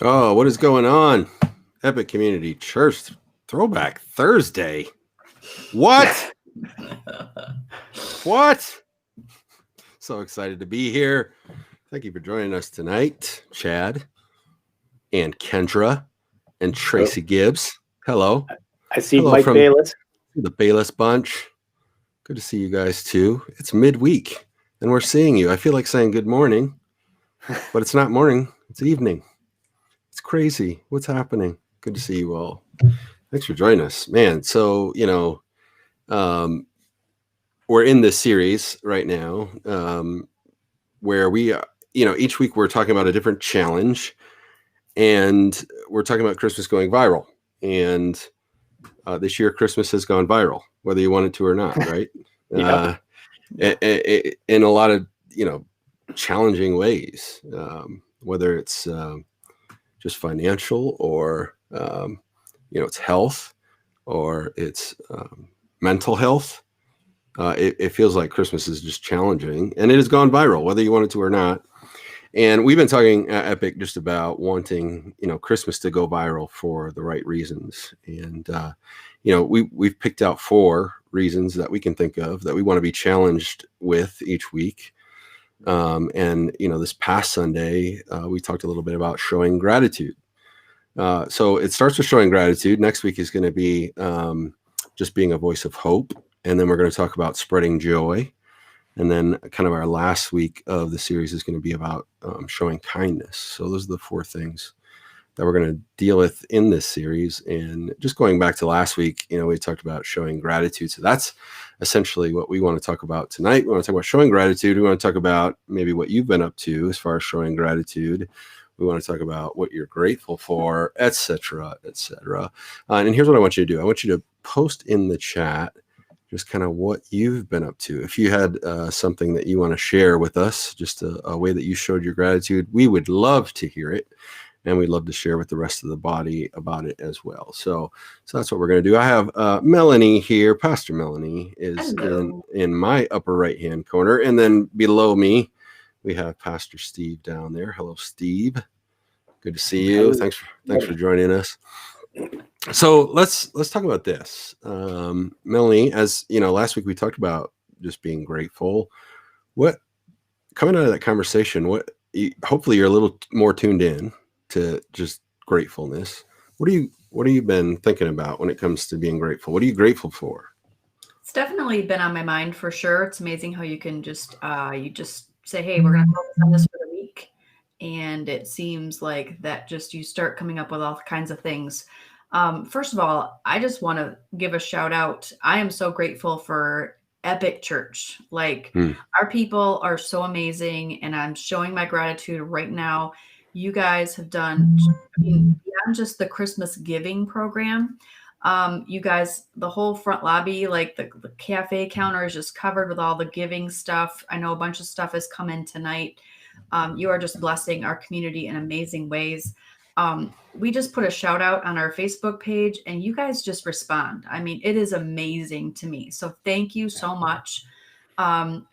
Oh, what is going on? Epic Community Church Throwback Thursday. What? What? So excited to be here. Thank you for joining us tonight, Chad and Kendra and Tracy Gibbs. Hello. I see Hello Mike from Bayless. the Bayless bunch. Good to see you guys too. It's midweek and we're seeing you. I feel like saying good morning, but it's not morning, it's evening. It's crazy. What's happening? Good to see you all. Thanks for joining us, man. So, um, we're in this series right now where we, each week we're talking about a different challenge, and we're talking about Christmas going viral. And this year, Christmas has gone viral, whether you want it to or not, right? Yeah. In a lot of challenging ways, whether it's just financial or it's health or it's mental health. It feels like Christmas is just challenging, and it has gone viral, whether you want it to or not. And we've been talking at Epic just about wanting, Christmas to go viral for the right reasons. And, we've picked out 4 reasons that we can think of that we want to be challenged with each week. This past Sunday, we talked a little bit about showing gratitude. So it starts with showing gratitude. Next week is going to be just being a voice of hope. And then we're going to talk about spreading joy. And then kind of our last week of the series is going to be about showing kindness. So those are the 4 things that we're going to deal with in this series. And just going back to last week, we talked about showing gratitude. So that's essentially what we want to talk about tonight. We want to talk about showing gratitude. We want to talk about maybe what you've been up to as far as showing gratitude. We want to talk about what you're grateful for, et cetera, et cetera. And here's what I want you to do. I want you to post in the chat just kind of what you've been up to. If you had something that you want to share with us, just a way that you showed your gratitude, we would love to hear it. And we'd love to share with the rest of the body about it as well. So that's what we're going to do. I have Melanie here. Pastor Melanie is in my upper right-hand corner. And then below me, we have Pastor Steve down there. Hello, Steve. Good to see you. Thanks for joining us. So let's talk about this. Melanie, as you know, last week we talked about just being grateful. What coming out of that conversation, hopefully you're a little more tuned in to just gratefulness. What have you been thinking about when it comes to being grateful? What are you grateful for? It's definitely been on my mind for sure. It's amazing how you can just you just say, hey, we're going to focus on this for the week. And it seems like that just you start coming up with all kinds of things. First of all, I just want to give a shout out. I am so grateful for Epic Church. Our people are so amazing, and I'm showing my gratitude right now. You guys have done beyond just the Christmas giving program. You guys, the whole front lobby, like the cafe counter is just covered with all the giving stuff. I know a bunch of stuff has come in tonight. You are just blessing our community in amazing ways. We just put a shout out on our Facebook page and you guys just respond. I mean, it is amazing to me. So thank you so much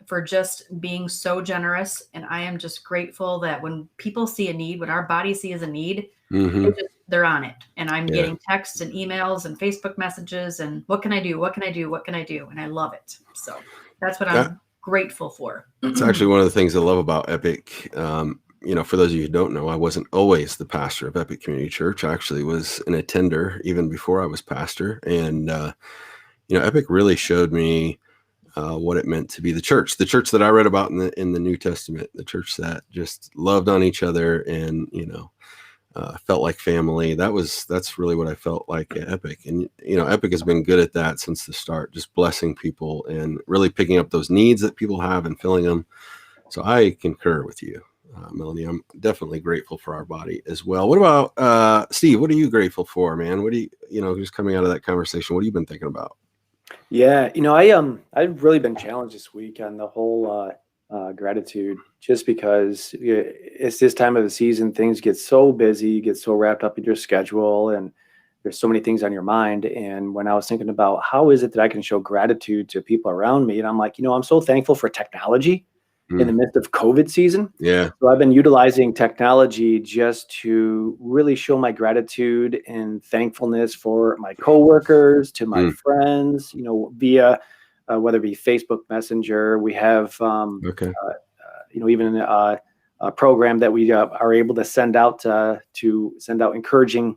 for just being so generous. And I am just grateful that when people see a need, when our body sees a need, they're on it. And I'm getting texts and emails and Facebook messages and what can I do? What can I do? What can I do? And I love it. So that's what I'm grateful for. It's actually one of the things I love about Epic. For those of you who don't know, I wasn't always the pastor of Epic Community Church. I actually was an attender even before I was pastor. And, Epic really showed me what it meant to be the church that I read about in the New Testament, the church that just loved on each other and, felt like family. That's really what I felt like at Epic. And, Epic has been good at that since the start, just blessing people and really picking up those needs that people have and filling them. So I concur with you. Melanie, I'm definitely grateful for our body as well. What about Steve? What are you grateful for, man? What do you, just coming out of that conversation, what have you been thinking about? Yeah, I've really been challenged this week on the whole gratitude, just because it's this time of the season. Things get so busy, you get so wrapped up in your schedule, and there's so many things on your mind. And when I was thinking about how is it that I can show gratitude to people around me, and I'm like, I'm so thankful for technology. in the midst of COVID season. Yeah. So I've been utilizing technology just to really show my gratitude and thankfulness for my coworkers, to my friends, via whether it be Facebook Messenger. We have, Okay. even a program that we are able to send out encouraging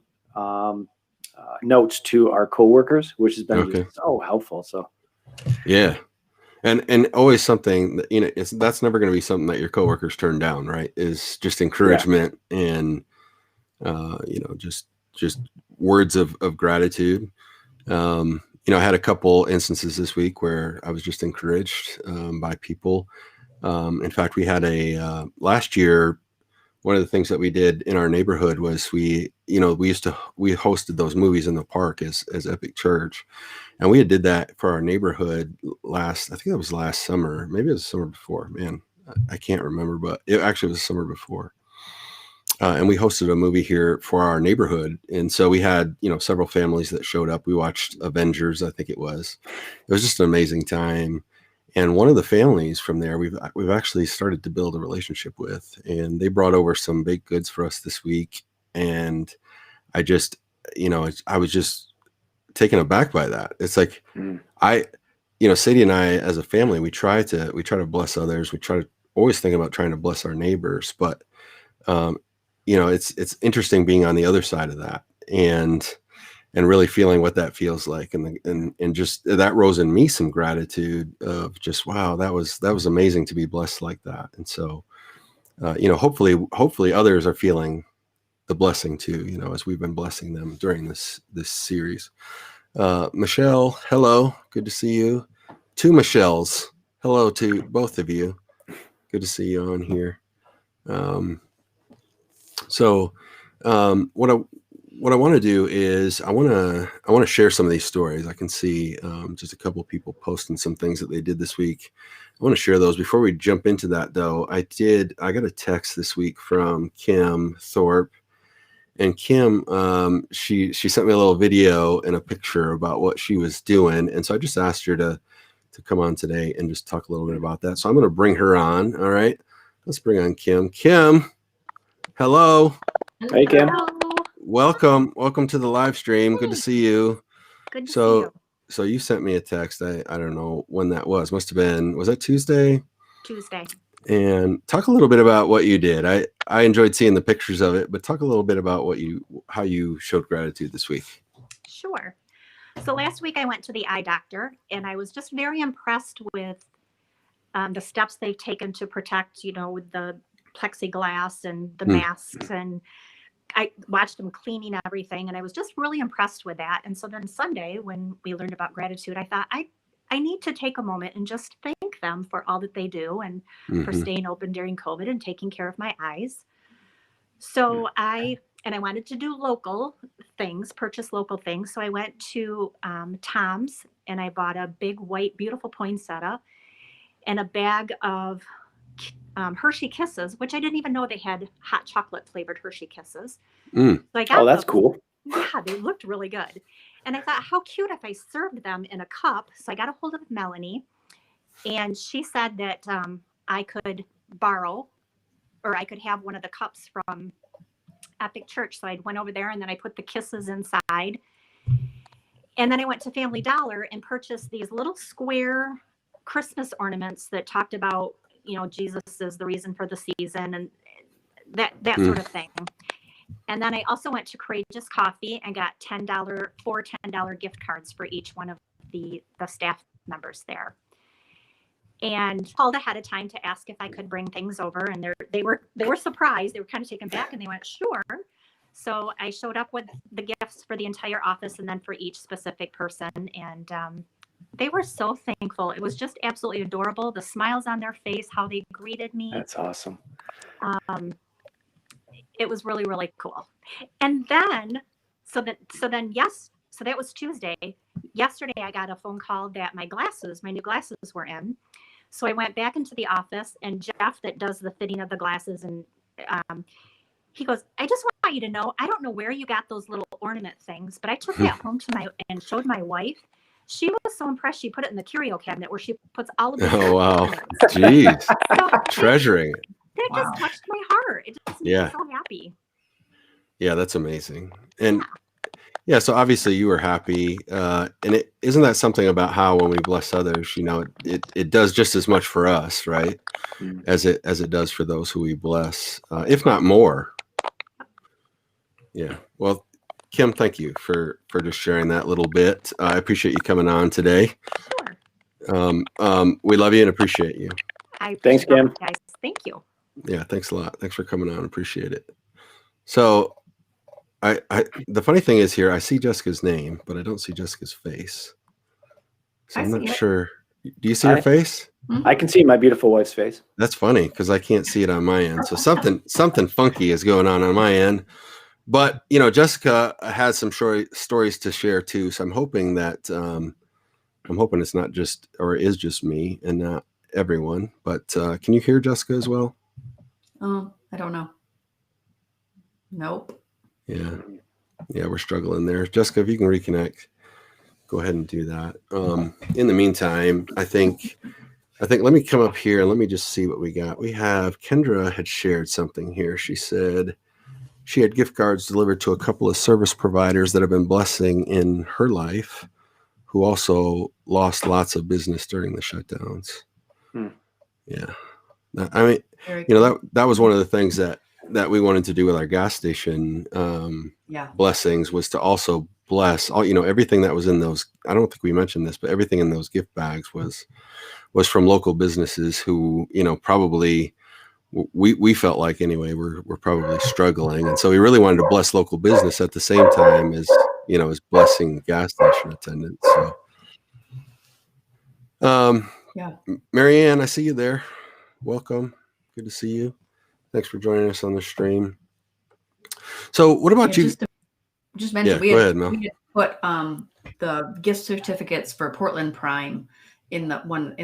notes to our coworkers, which has been just so helpful. So, yeah. And always something that, that's never going to be something that your coworkers turn down, right? Is just encouragement and, just words of gratitude. I had a couple instances this week where I was just encouraged by people. In fact, we had last year, one of the things that we did in our neighborhood was we hosted those movies in the park as Epic Church. And we did that for our neighborhood I think it was last summer. Maybe it was the summer before, man. I can't remember, but it actually was the summer before. And we hosted a movie here for our neighborhood. And so we had, several families that showed up. We watched Avengers, I think it was. It was just an amazing time. And one of the families from there, we've actually started to build a relationship with, and they brought over some baked goods for us this week. And I just, I was just taken aback by that. It's like, Sadie and I, as a family, we try to bless others. We try to always think about trying to bless our neighbors, but, it's interesting being on the other side of that and really feeling what that feels like. And just that rose in me some gratitude of just, wow, that was amazing to be blessed like that. And so, hopefully others are feeling the blessing too, as we've been blessing them during this series. Michelle, hello. Good to see you. Two Michelles. Hello to both of you. Good to see you on here. What I want to do is I want to share some of these stories. I can see just a couple of people posting some things that they did this week. I want to share those. Before we jump into that, though, I got a text this week from Kim Thorpe. And Kim, she sent me a little video and a picture about what she was doing. And so I just asked her to come on today and just talk a little bit about that. So I'm going to bring her on. All right. Let's bring on Kim. Kim, hello. Hey, Kim. Hello. Welcome to the live stream. Good to see you. Good to see you. So you sent me a text. I don't know when that was. Was that Tuesday? Tuesday. And talk a little bit about what you did. I enjoyed seeing the pictures of it, but talk a little bit about how you showed gratitude this week. Sure. So last week I went to the eye doctor, and I was just very impressed with the steps they've taken to protect, with the plexiglass and the masks. And I watched them cleaning everything, and I was just really impressed with that. And so then Sunday, when we learned about gratitude, I thought I need to take a moment and just thank them for all that they do and for staying open during COVID and taking care of my eyes. So I wanted to do purchase local things. So I went to Tom's, and I bought a big white, beautiful poinsettia and a bag of Hershey Kisses, which I didn't even know they had hot chocolate flavored Hershey Kisses. So I got that's those. cool. Yeah, they looked really good. And I thought, how cute if I served them in a cup. So I got a hold of Melanie, and she said that I could borrow, or I could have one of the cups from Epic Church. So I went over there, and then I put the kisses inside. And then I went to Family Dollar and purchased these little square Christmas ornaments that talked about, Jesus is the reason for the season and that sort of thing. And then I also went to Courageous Coffee and got four $10 gift cards for each one of the staff members there. And called ahead of time to ask if I could bring things over, and they were surprised. They were kind of taken back, and they went, sure. So I showed up with the gifts for the entire office and then for each specific person, and they were so thankful. It was just absolutely adorable. The smiles on their face, how they greeted me. That's awesome. It was really, really cool. And then, so that was Tuesday. Yesterday, I got a phone call that my new glasses were in. So I went back into the office, and Jeff, that does the fitting of the glasses, and he goes, I just want you to know, I don't know where you got those little ornament things, but I took that home and showed my wife. She was so impressed. She put it in the curio cabinet where she puts all of the Oh, wow. documents. Jeez. So that, Treasuring it. that Wow. just touched my heart. It just made Yeah. me so happy. Yeah, that's amazing. And yeah, so obviously you were happy. And it isn't that something about how when we bless others, you know, it does just as much for us, right? Mm. As it does for those who we bless, if not more. Yeah. Well, Kim, thank you for just sharing that little bit. I appreciate you coming on today. Sure. We love you and appreciate you. I Thanks, appreciate Kim. it, guys. Thank you. Yeah, thanks a lot. Thanks for coming on. Appreciate it. So I the funny thing is here, I see Jessica's name, but I don't see Jessica's face. So I I'm see not it. sure. Do you see her face? I can see my beautiful wife's face. That's funny because I can't see it on my end. So something funky is going on my end. But you know, Jessica has some stories to share too. So I'm hoping that it's not just or is just me and not everyone. But can you hear Jessica as well? I don't know. Nope. Yeah, we're struggling there. Jessica, if you can reconnect, go ahead and do that. In the meantime, I think let me come up here and let me just see what we got. We have Kendra had shared something here. She said she had gift cards delivered to a couple of service providers that have been blessing in her life, who also lost lots of business during the shutdowns. Yeah. I mean, Very you know, cool. that was one of the things that we wanted to do with our gas station blessings was to also bless all, you know, everything that was in those. I don't think we mentioned this, but everything in those gift bags was from local businesses who, you know, probably we felt like anyway, we're probably struggling. And so we really wanted to bless local business at the same time as, you know, as blessing gas station attendants. So, Marianne, I see you there. Welcome. Good to see you. Thanks for joining us on the stream. So what about you? Just mention go ahead, Mel. we had put the gift certificates for Portland Prime in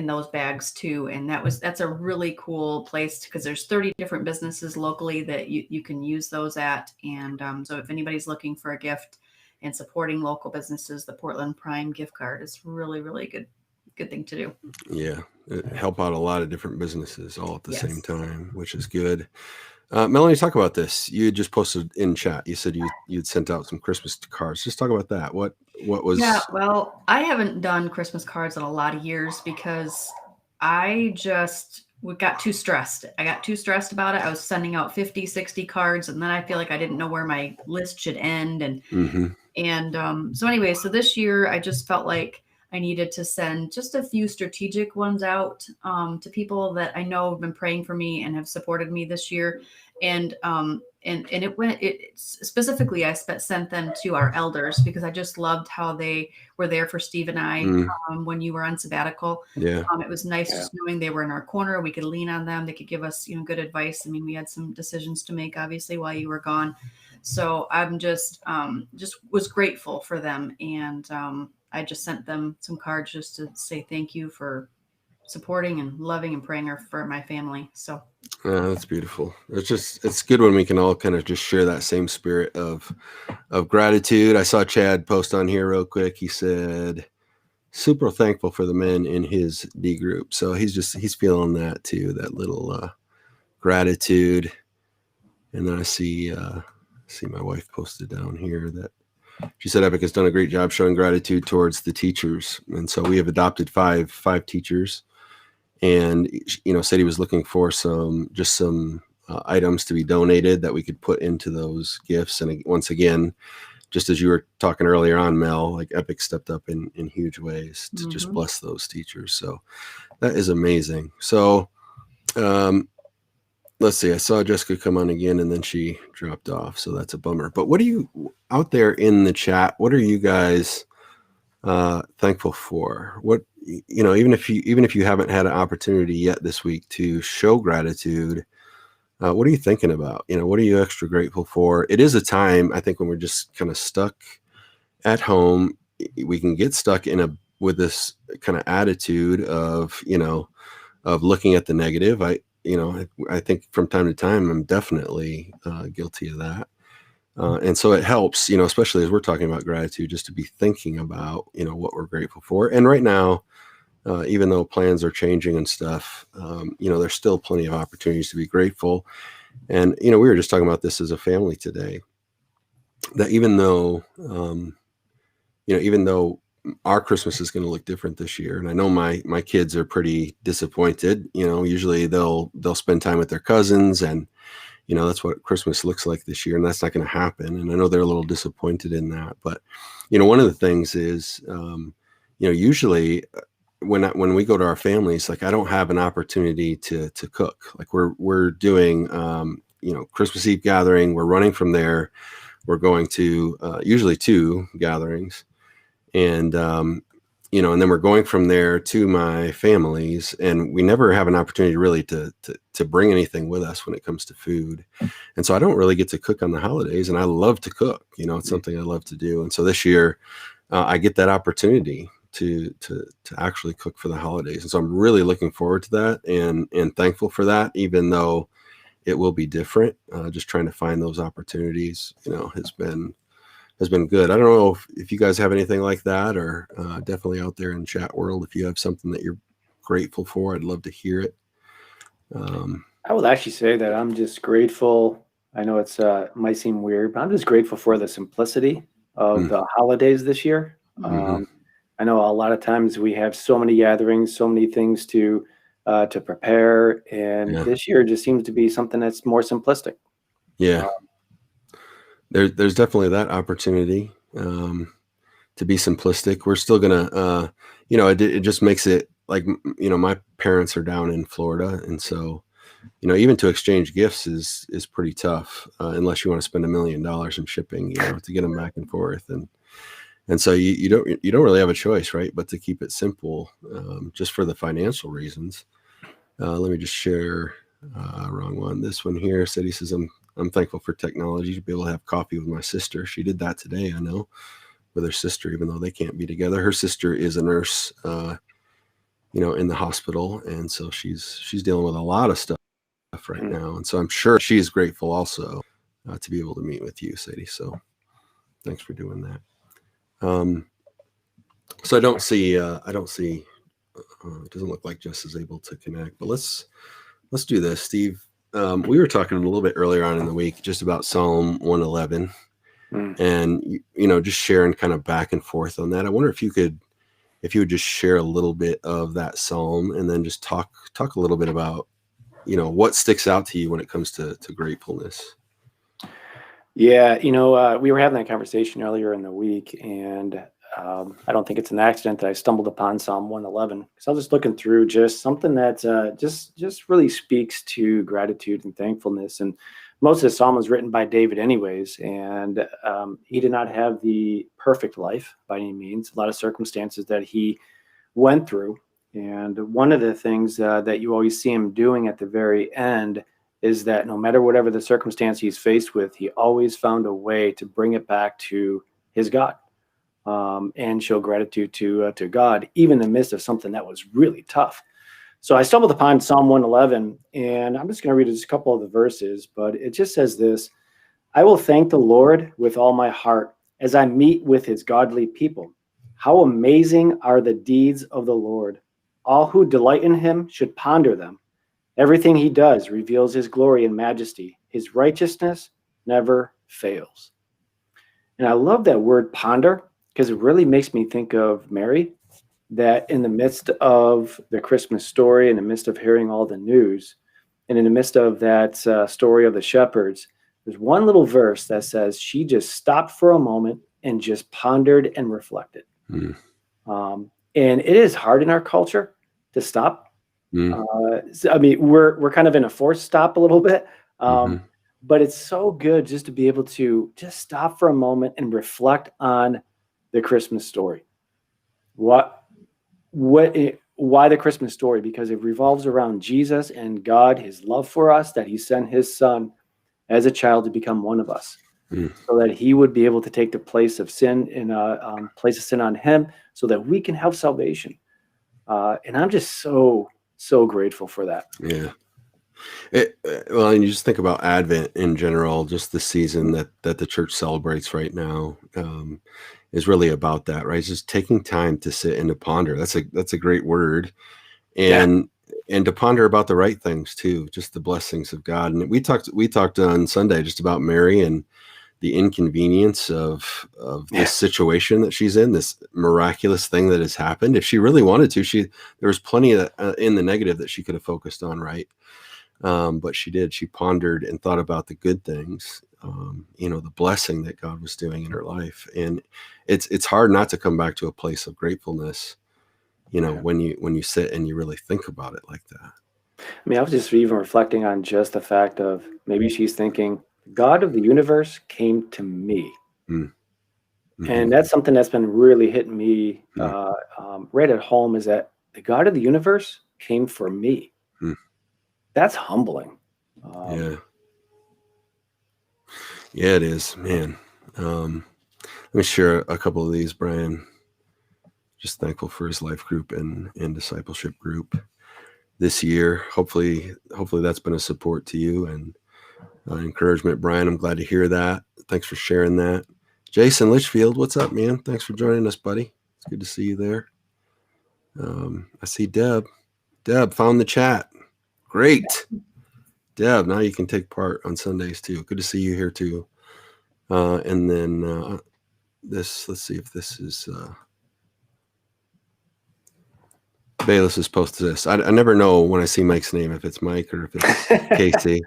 those bags too, and that's a really cool place because there's 30 different businesses locally that you can use those at, and so if anybody's looking for a gift and supporting local businesses, the Portland Prime gift card is really good thing to do. Yeah, help out a lot of different businesses all at the same time, which is good. Melanie, talk about this. You had just posted in chat. You said you'd sent out some Christmas cards. Just talk about that. What was? Yeah, well, I haven't done Christmas cards in a lot of years because we got too stressed. I got too stressed about it. I was sending out 50, 60 cards, and then I feel like I didn't know where my list should end. And so anyway, so this year I just felt like I needed to send just a few strategic ones out to people that I know have been praying for me and have supported me this year. And specifically, I sent them to our elders because I just loved how they were there for Steve and I when you were on sabbatical. Yeah. It was nice just knowing they were in our corner. We could lean on them. They could give us, you know, good advice. I mean, we had some decisions to make, obviously, while you were gone. So I'm just was grateful for them. And I just sent them some cards just to say thank you for supporting and loving and praying for my family. So that's beautiful. It's good when we can all kind of just share that same spirit of gratitude. I saw Chad post on here real quick. He said, super thankful for the men in his D group. So he's feeling that too, that little gratitude. And then I see my wife posted down here that she said Epic has done a great job showing gratitude towards the teachers. And so we have adopted five teachers, and, you know, said he was looking for some items to be donated that we could put into those gifts. And once again, just as you were talking earlier on, Mel, like Epic stepped up in huge ways to just bless those teachers. So that is amazing. So, let's see. I saw Jessica come on again and then she dropped off. So that's a bummer. But what are you out there in the chat? What are you guys thankful for? What, you know, even if you haven't had an opportunity yet this week to show gratitude, what are you thinking about? You know, what are you extra grateful for? It is a time, I think, when we're just kind of stuck at home. We can get stuck with this kind of attitude of, you know, of looking at the negative. I think from time to time, I'm definitely guilty of that. And so it helps, especially as we're talking about gratitude, just to be thinking about, what we're grateful for. And right now, even though plans are changing and stuff, there's still plenty of opportunities to be grateful. And, we were just talking about this as a family today, that even though our Christmas is going to look different this year, and I know my kids are pretty disappointed. Usually they'll spend time with their cousins, and that's what Christmas looks like this year, and that's not going to happen. And I know they're a little disappointed in that. But one of the things is, usually when we go to our families, like, I don't have an opportunity to cook. Like, we're doing Christmas Eve gathering. We're running from there. We're going to usually 2 gatherings. And, and then we're going from there to my family's, and we never have an opportunity really to bring anything with us when it comes to food. And so I don't really get to cook on the holidays, and I love to cook, it's something I love to do. And so this year I get that opportunity to actually cook for the holidays. And so I'm really looking forward to that and thankful for that, even though it will be different. Just trying to find those opportunities, has been good. I don't know if you guys have anything like that, or definitely out there in chat world, if you have something that you're grateful for, I'd love to hear it. I would actually say that I'm just grateful. I know it's might seem weird, but I'm just grateful for the simplicity of the holidays this year. I know a lot of times we have so many gatherings, so many things to prepare, and this year just seems to be something that's more simplistic. Yeah. There's definitely that opportunity to be simplistic. We're still gonna, it just makes it like, my parents are down in Florida, and so, even to exchange gifts is pretty tough, unless you want to spend $1 million in shipping, to get them back and forth, and so you don't really have a choice, right? But to keep it simple, just for the financial reasons. Let me just share. Wrong one. This one here said, he says, I'm thankful for technology to be able to have coffee with my sister. She did that today, I know, with her sister, even though they can't be together. Her sister is a nurse, in the hospital. And so she's dealing with a lot of stuff right now. And so I'm sure she's grateful also to be able to meet with you, Sadie. So thanks for doing that. So I don't see, it doesn't look like Jess is able to connect, but let's do this, Steve. We were talking a little bit earlier on in the week just about Psalm 111 and, just sharing kind of back and forth on that. I wonder if you would just share a little bit of that Psalm, and then just talk a little bit about, what sticks out to you when it comes to gratefulness. Yeah. We were having that conversation earlier in the week, and I don't think it's an accident that I stumbled upon Psalm 111, because I was just looking through just something that just really speaks to gratitude and thankfulness. And most of the psalm was written by David anyways, and he did not have the perfect life by any means. A lot of circumstances that he went through. And one of the things that you always see him doing at the very end is that no matter whatever the circumstance he's faced with, he always found a way to bring it back to his God. And show gratitude to God, even in the midst of something that was really tough. So I stumbled upon Psalm 111, and I'm just going to read just a couple of the verses, but it just says this: I will thank the Lord with all my heart as I meet with his godly people. How amazing are the deeds of the Lord. All who delight in him should ponder them. Everything he does reveals his glory and majesty. His righteousness never fails. And I love that word ponder, because it really makes me think of Mary, that in the midst of the Christmas story, in the midst of hearing all the news, and in the midst of that story of the shepherds, there's one little verse that says she just stopped for a moment and just pondered and reflected. And it is hard in our culture to stop. I mean, we're kind of in a forced stop a little bit. But it's so good just to be able to just stop for a moment and reflect on the Christmas story. Why the Christmas story? Because it revolves around Jesus and God, his love for us, that he sent his son as a child to become one of us, so that he would be able to take the place of sin place of sin on him, so that we can have salvation. And I'm just so grateful for that. Yeah. Well, and you just think about Advent in general, just the season that the church celebrates right now, is really about that, right? It's just taking time to sit and to ponder. That's a great word, Yeah. and to ponder about the right things too, just the blessings of God. And we talked on Sunday just about Mary and the inconvenience of Yeah. this situation that she's in, this miraculous thing that has happened. If she really wanted to, there was plenty of, in the negative that she could have focused on, right? But she did. She pondered and thought about the good things, the blessing that God was doing in her life. And it's hard not to come back to a place of gratefulness, Yeah. when you sit and you really think about it like that. I mean, I was just even reflecting on just the fact of maybe she's thinking, God of the universe came to me. Mm-hmm. And that's something that's been really hitting me right at home, is that the God of the universe came for me. Mm. That's humbling. Yeah, it is, man. Let me share a couple of these, Brian. Just thankful for his life group and discipleship group this year. Hopefully that's been a support to you and encouragement, Brian. I'm glad to hear that. Thanks for sharing that. Jason Litchfield, what's up, man? Thanks for joining us, buddy. It's good to see you there. I see Deb. Deb found the chat. Great. Deb, now you can take part on Sundays too. Good to see you here too. And then let's see if this is Bayless has posted this. I never know when I see Mike's name, if it's Mike or if it's Casey.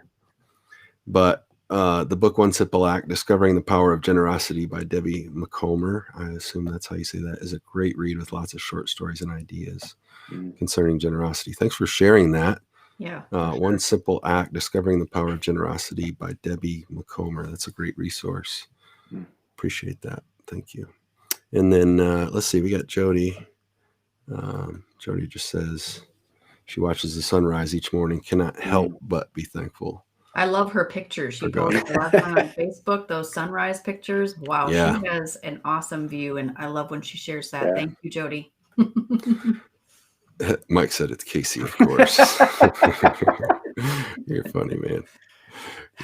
But the book One Simple Act, Discovering the Power of Generosity by Debbie McComber, I assume that's how you say that, is a great read with lots of short stories and ideas concerning generosity. Thanks for sharing that. Yeah. One Simple Act, Discovering the Power of Generosity by Debbie McComber. That's a great resource. Appreciate that. Thank you. And then let's see, we got Jody. Jody just says she watches the sunrise each morning, cannot help but be thankful. I love her pictures. She posted last time on Facebook, those sunrise pictures. Wow, Yeah. She has an awesome view, and I love when she shares that. Yeah. Thank you, Jody. Mike said it's Casey, of course. You're funny, man.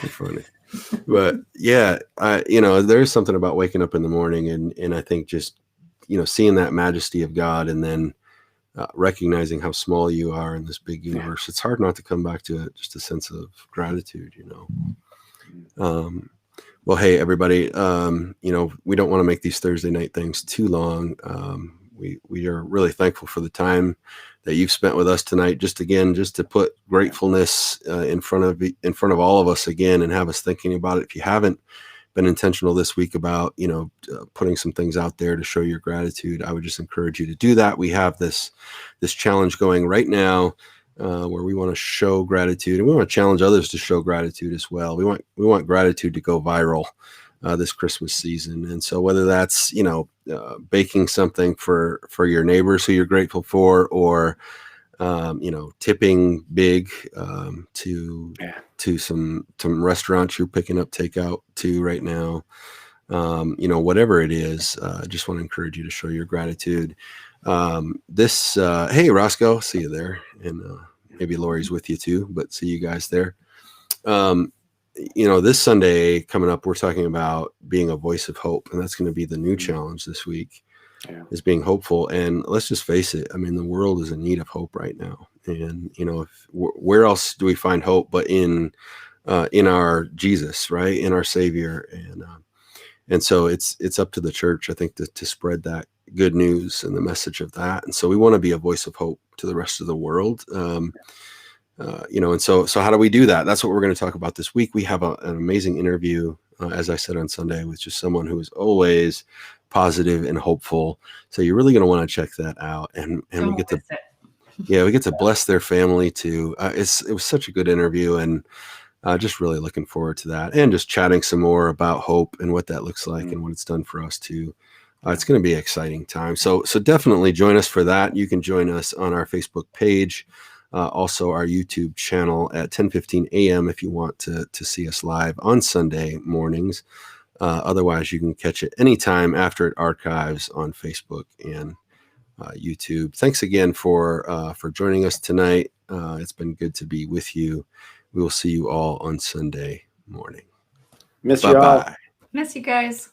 You're funny. But yeah, there's something about waking up in the morning and I think just, seeing that majesty of God and then recognizing how small you are in this big universe. It's hard not to come back to it, just a sense of gratitude, Well, hey, everybody, we don't want to make these Thursday night things too long. We are really thankful for the time that you've spent with us tonight. Just to put gratefulness in front of all of us again and have us thinking about it. If you haven't been intentional this week about, putting some things out there to show your gratitude, I would just encourage you to do that. We have this challenge going right now where we want to show gratitude and we want to challenge others to show gratitude as well. We want gratitude to go viral this Christmas season. And so whether that's, baking something for your neighbors who you're grateful for, or, tipping big to some restaurants you're picking up takeout to right now, whatever it is, I just want to encourage you to show your gratitude. Hey, Roscoe, see you there. And maybe Lori's with you too, but see you guys there. This Sunday coming up, we're talking about being a voice of hope, and that's going to be the new challenge this week, is being hopeful. And let's just face it. I mean, the world is in need of hope right now. And, where else do we find hope but in our Jesus, right? In our Savior. And so it's up to the church, I think, to spread that good news and the message of that. And so we want to be a voice of hope to the rest of the world. And so how do we do that? That's what we're going to talk about this week. We have an amazing interview, as I said on Sunday, with just someone who is always positive and hopeful. So you're really going to want to check that out. And we get to bless their family too. It was such a good interview, and just really looking forward to that, and just chatting some more about hope and what that looks like and what it's done for us too. It's going to be an exciting time. So definitely join us for that. You can join us on our Facebook page. Also our YouTube channel at 10:15 a.m. if you want to see us live on Sunday mornings. Otherwise, you can catch it anytime after it archives on Facebook and YouTube. Thanks again for joining us tonight. It's been good to be with you. we will see you all on Sunday morning. Miss you all. Bye-bye. Miss you guys.